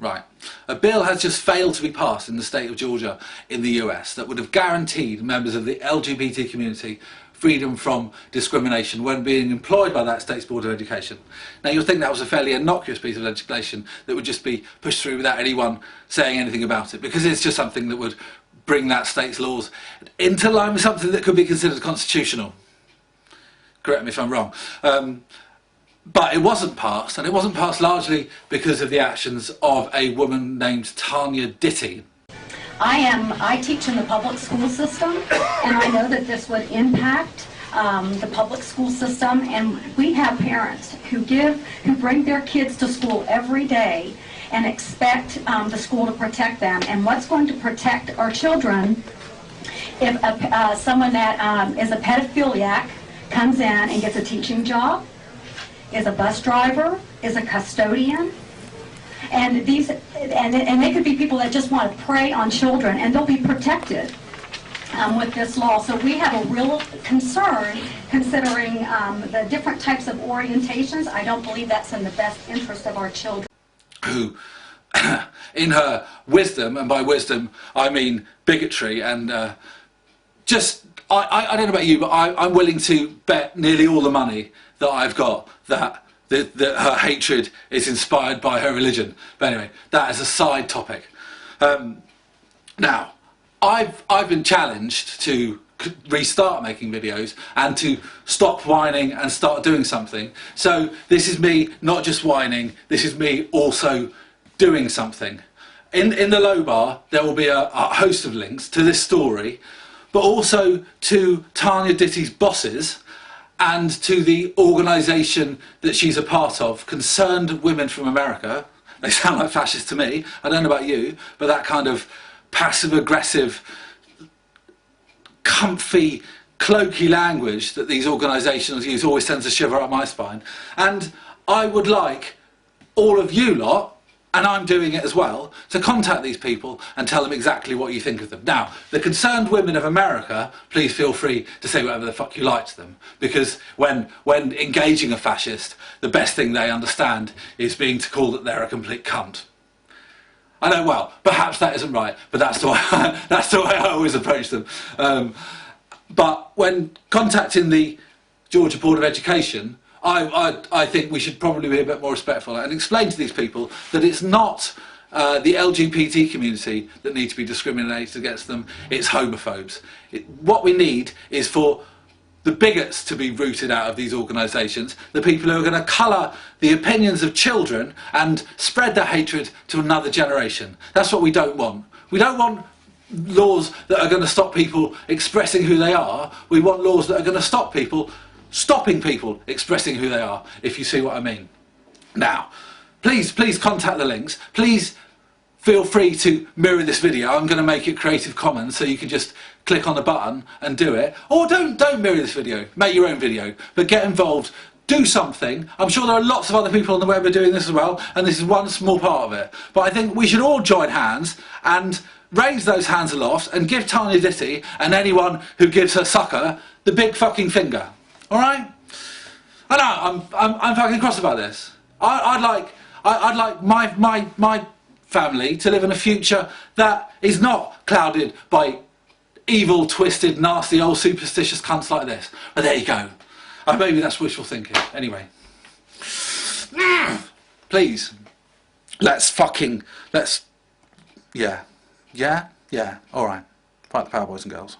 Right. A bill has just failed to be passed in the state of Georgia in the US that would have guaranteed members of the LGBT community freedom from discrimination when being employed by that state's Board of Education. Now you'll think that was a fairly innocuous piece of legislation that would just be pushed through without anyone saying anything about it, because it's just something that would bring that state's laws into line with something that could be considered constitutional. Correct me if I'm wrong. But it wasn't passed, and it wasn't passed largely because of the actions of a woman named Tanya Ditty. I teach in the public school system, and I know that this would impact the public school system, and we have parents who bring their kids to school every day and expect the school to protect them. And what's going to protect our children if someone that is a pedophiliac comes in and gets a teaching job, is a bus driver, is a custodian, and they could be people that just want to prey on children, and they'll be protected with this law. So we have a real concern considering the different types of orientations. I don't believe that's in the best interest of our children. Who, in her wisdom, and by wisdom I mean bigotry, and I don't know about you, but I'm willing to bet nearly all the money that I've got that her hatred is inspired by her religion. But anyway, that is a side topic. Now, I've been challenged to restart making videos and to stop whining and start doing something. So this is me not just whining, this is me also doing something. In the low bar there will be a host of links to this story, but also to Tanya Ditty's bosses and to the organisation that she's a part of, Concerned Women from America. They sound like fascists to me. I don't know about you, but that kind of passive-aggressive, comfy, cloaky language that these organisations use always tends to shiver up my spine. And I would like all of you lot, and I'm doing it as well, to contact these people and tell them exactly what you think of them. Now, the Concerned Women of America, please feel free to say whatever the fuck you like to them, because when engaging a fascist, the best thing they understand is being called that they're a complete cunt. I know, well, perhaps that isn't right, but that's the way I always approach them. But when contacting the Georgia Board of Education, I think we should probably be a bit more respectful and explain to these people that it's not the LGBT community that need to be discriminated against them, it's homophobes. What we need is for the bigots to be rooted out of these organisations, the people who are going to colour the opinions of children and spread their hatred to another generation. That's what we don't want. We don't want laws that are going to stop people expressing who they are. We want laws that are going to stop people stopping people expressing who they are, if you see what I mean. Now, please contact the links. Please feel free to mirror this video. I'm going to make it Creative Commons, so you can just click on the button and do it. Or don't mirror this video. Make your own video. But get involved. Do something. I'm sure there are lots of other people on the web who are doing this as well, and this is one small part of it. But I think we should all join hands and raise those hands aloft and give Tanya Ditty and anyone who gives her sucker the big fucking finger. All right? I know I'm fucking cross about this. I'd like my family to live in a future that is not clouded by evil, twisted, nasty, old superstitious cunts like this. But there you go. Maybe that's wishful thinking. Anyway, please, yeah. All right. Fight the power, boys and girls.